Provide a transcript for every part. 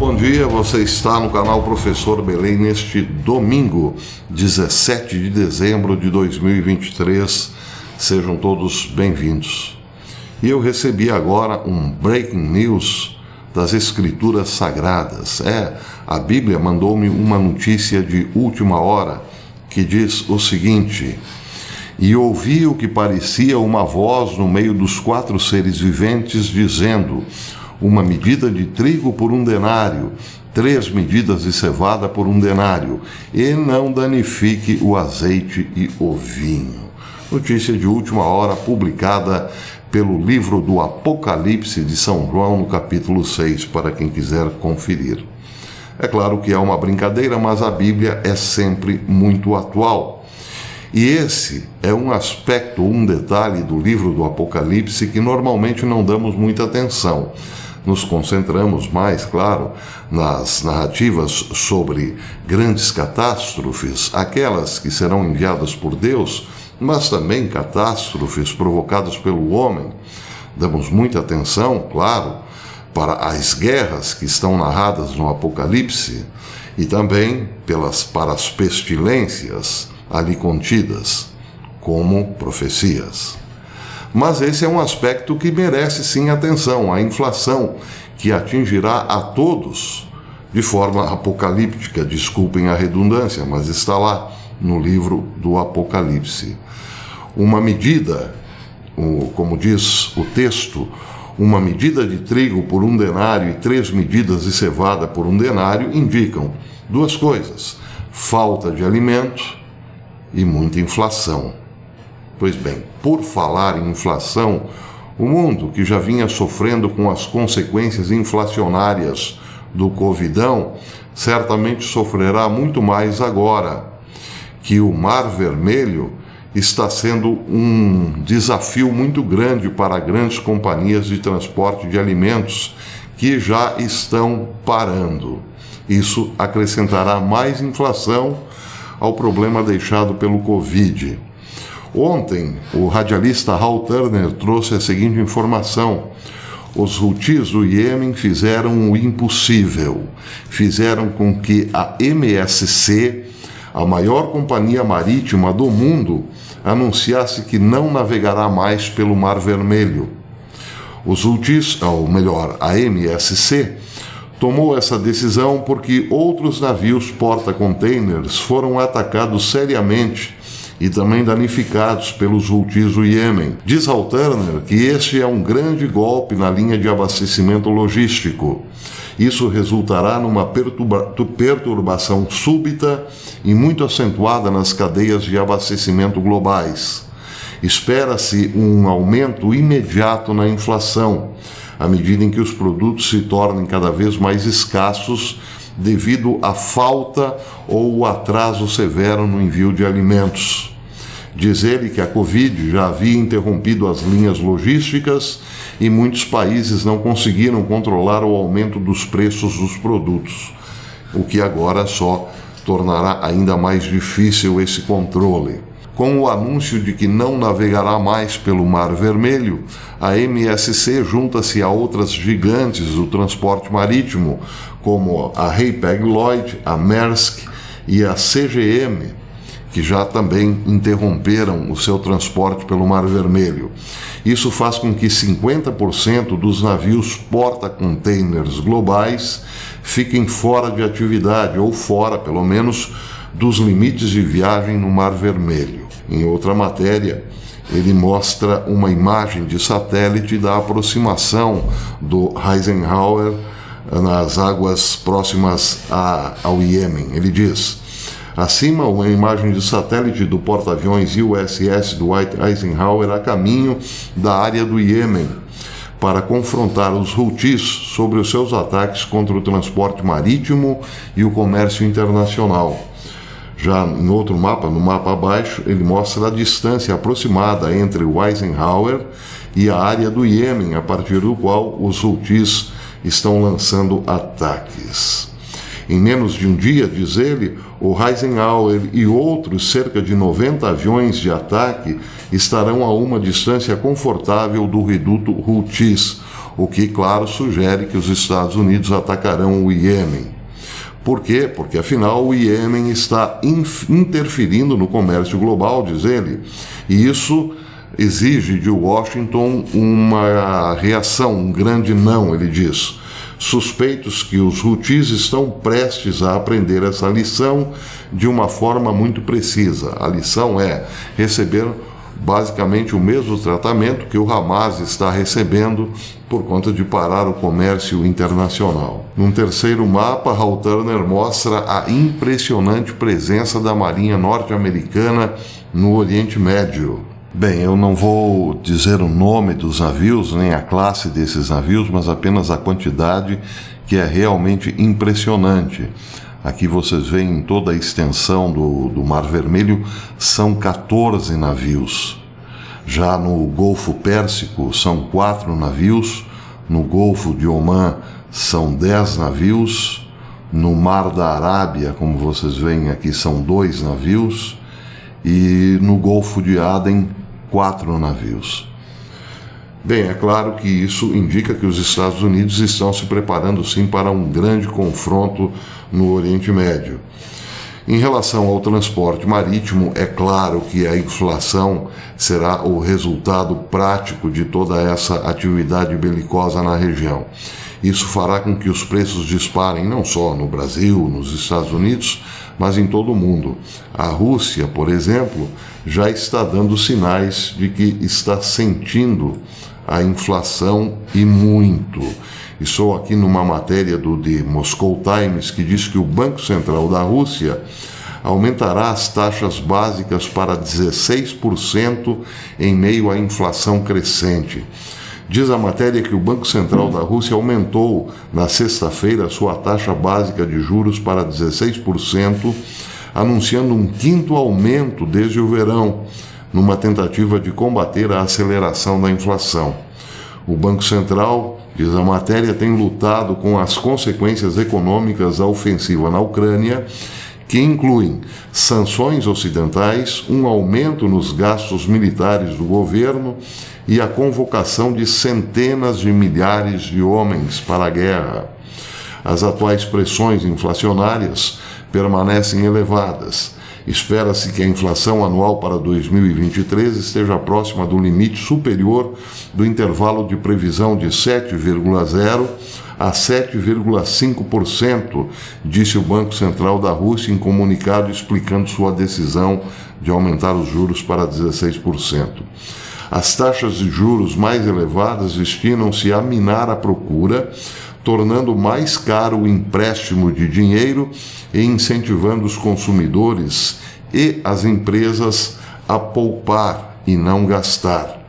bom dia. Você está no canal Professor Belém neste domingo, 17 de dezembro de 2023. Sejam todos bem-vindos. E eu recebi agora um breaking news das Escrituras Sagradas. A Bíblia mandou-me uma notícia de última hora que diz o seguinte: e ouvi o que parecia uma voz no meio dos 4 seres viventes, dizendo: uma medida de trigo por 1 denário, 3 medidas de cevada por 1 denário, e não danifique o azeite e o vinho. Notícia de última hora publicada pelo livro do Apocalipse de São João, no capítulo 6, para quem quiser conferir. É claro que é uma brincadeira, mas a Bíblia é sempre muito atual. E esse é um aspecto, um detalhe do livro do Apocalipse que normalmente não damos muita atenção. Nos concentramos mais, claro, nas narrativas sobre grandes catástrofes, aquelas que serão enviadas por Deus, mas também catástrofes provocadas pelo homem. Damos muita atenção, claro, para as guerras que estão narradas no Apocalipse e também para as pestilências ali contidas, como profecias. Mas esse é um aspecto que merece sim atenção, a inflação, que atingirá a todos de forma apocalíptica, desculpem a redundância, mas está lá no livro do Apocalipse. Uma medida, como diz o texto, uma medida de trigo por 1 denário e 3 medidas de cevada por 1 denário indicam 2 coisas: falta de alimento e muita inflação. Pois bem, por falar em inflação, o mundo que já vinha sofrendo com as consequências inflacionárias do Covidão, certamente sofrerá muito mais agora, que o Mar Vermelho está sendo um desafio muito grande para grandes companhias de transporte de alimentos que já estão parando. Isso acrescentará mais inflação ao problema deixado pelo Covid. Ontem, o radialista Hal Turner trouxe a seguinte informação: os Houthis do Iêmen fizeram o impossível. Fizeram com que a MSC, a maior companhia marítima do mundo, anunciasse que não navegará mais pelo Mar Vermelho. Os Houthis, ou melhor, a MSC, tomou essa decisão porque outros navios porta-containers foram atacados seriamente e também danificados pelos Houthis do Iêmen. Diz Hal Turner que este é um grande golpe na linha de abastecimento logístico. Isso resultará numa perturbação súbita e muito acentuada nas cadeias de abastecimento globais. Espera-se um aumento imediato na inflação, à medida em que os produtos se tornem cada vez mais escassos devido à falta ou o atraso severo no envio de alimentos. Diz ele que a Covid já havia interrompido as linhas logísticas e muitos países não conseguiram controlar o aumento dos preços dos produtos, o que agora só tornará ainda mais difícil esse controle. Com o anúncio de que não navegará mais pelo Mar Vermelho, a MSC junta-se a outras gigantes do transporte marítimo, como a Hapag-Lloyd, a Maersk e a CGM, que já também interromperam o seu transporte pelo Mar Vermelho. Isso faz com que 50% dos navios porta-containers globais fiquem fora de atividade, ou fora, pelo menos, dos limites de viagem no Mar Vermelho. Em outra matéria, ele mostra uma imagem de satélite da aproximação do Eisenhower nas águas próximas ao Iêmen. Ele diz: acima, uma imagem de satélite do porta-aviões USS Dwight Eisenhower a caminho da área do Iêmen para confrontar os Houthis sobre os seus ataques contra o transporte marítimo e o comércio internacional. Já em outro mapa, no mapa abaixo, ele mostra a distância aproximada entre o Eisenhower e a área do Iêmen, a partir do qual os Houthis estão lançando ataques. Em menos de um dia, diz ele, o Eisenhower e outros cerca de 90 aviões de ataque estarão a uma distância confortável do reduto Houthis, o que, claro, sugere que os Estados Unidos atacarão o Iêmen. Por quê? Porque, afinal, o Iêmen está interferindo no comércio global, diz ele, e isso exige de Washington uma reação, um grande não, ele diz. Suspeitos que os Houthis estão prestes a aprender essa lição de uma forma muito precisa. A lição é receber basicamente o mesmo tratamento que o Hamas está recebendo por conta de parar o comércio internacional. Num terceiro mapa, Hal Turner mostra a impressionante presença da Marinha norte-americana no Oriente Médio. Bem, eu não vou dizer o nome dos navios, nem a classe desses navios, mas apenas a quantidade, que é realmente impressionante. Aqui vocês veem toda a extensão do Mar Vermelho, são 14 navios. Já no Golfo Pérsico são 4 navios, no Golfo de Omã são 10 navios, no Mar da Arábia, como vocês veem aqui, são 2 navios, e no Golfo de Aden, 4 navios. Bem, é claro que isso indica que os Estados Unidos estão se preparando sim para um grande confronto no Oriente Médio. Em relação ao transporte marítimo, é claro que a inflação será o resultado prático de toda essa atividade belicosa na região. Isso fará com que os preços disparem não só no Brasil, nos Estados Unidos, mas em todo o mundo. A Rússia, por exemplo, já está dando sinais de que está sentindo a inflação e muito. Estou aqui numa matéria do The Moscow Times que diz que o Banco Central da Rússia aumentará as taxas básicas para 16% em meio à inflação crescente. Diz a matéria que o Banco Central da Rússia aumentou na sexta-feira sua taxa básica de juros para 16%, anunciando um 5º aumento desde o verão, numa tentativa de combater a aceleração da inflação. O Banco Central, diz a matéria, tem lutado com as consequências econômicas da ofensiva na Ucrânia, que incluem sanções ocidentais, um aumento nos gastos militares do governo e a convocação de centenas de milhares de homens para a guerra. As atuais pressões inflacionárias permanecem elevadas. Espera-se que a inflação anual para 2023 esteja próxima do limite superior do intervalo de previsão de 7,0% a 7,5%, disse o Banco Central da Rússia em comunicado explicando sua decisão de aumentar os juros para 16%. As taxas de juros mais elevadas destinam-se a minar a procura, tornando mais caro o empréstimo de dinheiro e incentivando os consumidores e as empresas a poupar e não gastar.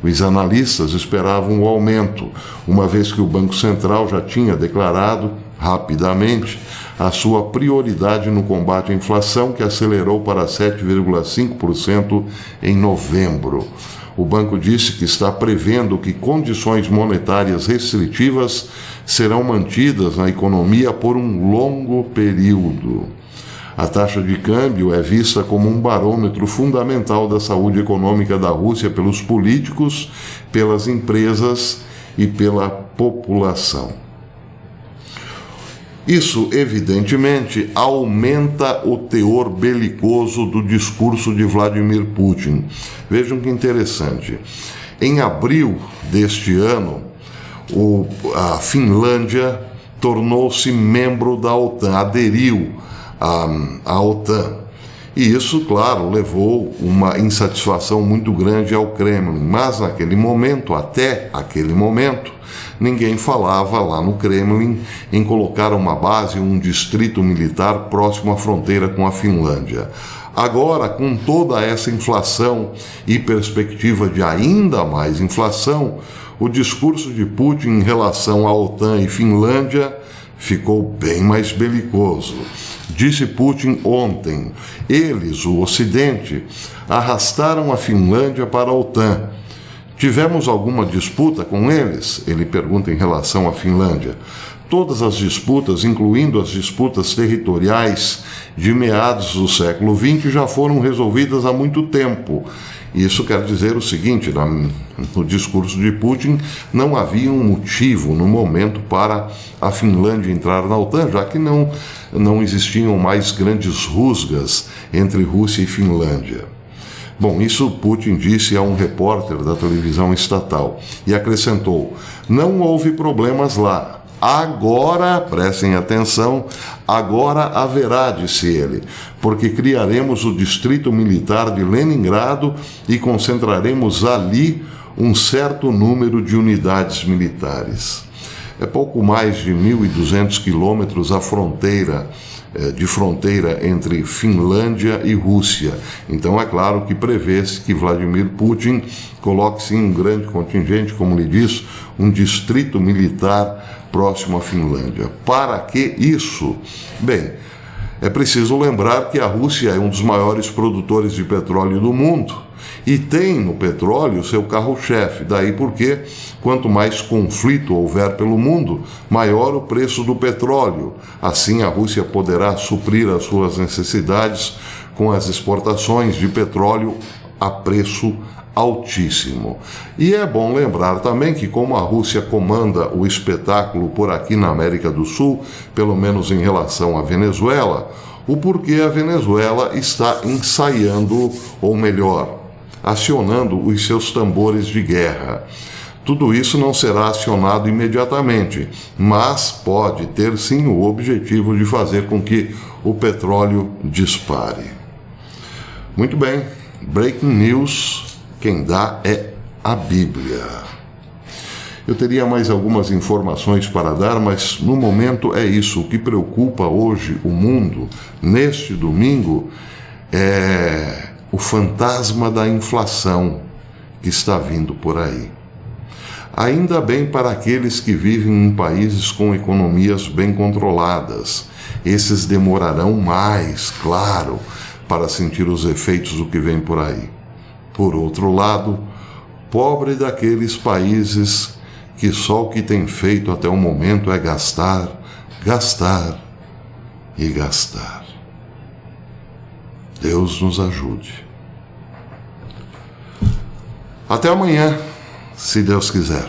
Os analistas esperavam o aumento, uma vez que o Banco Central já tinha declarado, rapidamente, a sua prioridade no combate à inflação, que acelerou para 7,5% em novembro. O banco disse que está prevendo que condições monetárias restritivas serão mantidas na economia por um longo período. A taxa de câmbio é vista como um barômetro fundamental da saúde econômica da Rússia pelos políticos, pelas empresas e pela população. Isso, evidentemente, aumenta o teor belicoso do discurso de Vladimir Putin. Vejam que interessante. Em abril deste ano, a Finlândia tornou-se membro da OTAN, aderiu à OTAN. E isso, claro, levou uma insatisfação muito grande ao Kremlin. Mas naquele momento, até aquele momento, ninguém falava lá no Kremlin em colocar uma base, um distrito militar próximo à fronteira com a Finlândia. Agora, com toda essa inflação e perspectiva de ainda mais inflação, o discurso de Putin em relação à OTAN e Finlândia ficou bem mais belicoso. Disse Putin ontem, eles, o Ocidente, arrastaram a Finlândia para a OTAN. Tivemos alguma disputa com eles? Ele pergunta em relação à Finlândia. todas as disputas, incluindo as disputas territoriais de meados do século XX, já foram resolvidas há muito tempo. Isso quer dizer o seguinte: no discurso de Putin não havia um motivo no momento para a Finlândia entrar na OTAN, já que não existiam mais grandes rusgas entre Rússia e Finlândia. Bom, isso Putin disse a um repórter da televisão estatal e acrescentou: não houve problemas lá. Agora, prestem atenção, agora haverá, disse ele, porque criaremos o distrito militar de Leningrado e concentraremos ali um certo número de unidades militares. É pouco mais de 1.200 quilômetros de fronteira entre Finlândia e Rússia. Então é claro que prevê-se que Vladimir Putin coloque sim um grande contingente, como lhe diz, um distrito militar próximo à Finlândia. Para que isso? Bem, é preciso lembrar que a Rússia é um dos maiores produtores de petróleo do mundo e tem no petróleo seu carro-chefe. Daí porque, quanto mais conflito houver pelo mundo, maior o preço do petróleo. Assim, a Rússia poderá suprir as suas necessidades com as exportações de petróleo a preço altíssimo. E é bom lembrar também que, como a Rússia comanda o espetáculo por aqui na América do Sul, pelo menos em relação à Venezuela, o porquê a Venezuela está ensaiando, ou melhor, acionando os seus tambores de guerra. Tudo isso não será acionado imediatamente, mas pode ter sim o objetivo de fazer com que o petróleo dispare. Muito bem, breaking news, quem dá é a Bíblia. Eu teria mais algumas informações para dar, mas no momento é isso. O que preocupa hoje o mundo, neste domingo, é o fantasma da inflação que está vindo por aí. Ainda bem para aqueles que vivem em países com economias bem controladas. Esses demorarão mais, claro, para sentir os efeitos do que vem por aí. Por outro lado, pobre daqueles países que só o que tem feito até o momento é gastar, gastar e gastar. Deus nos ajude. Até amanhã, se Deus quiser.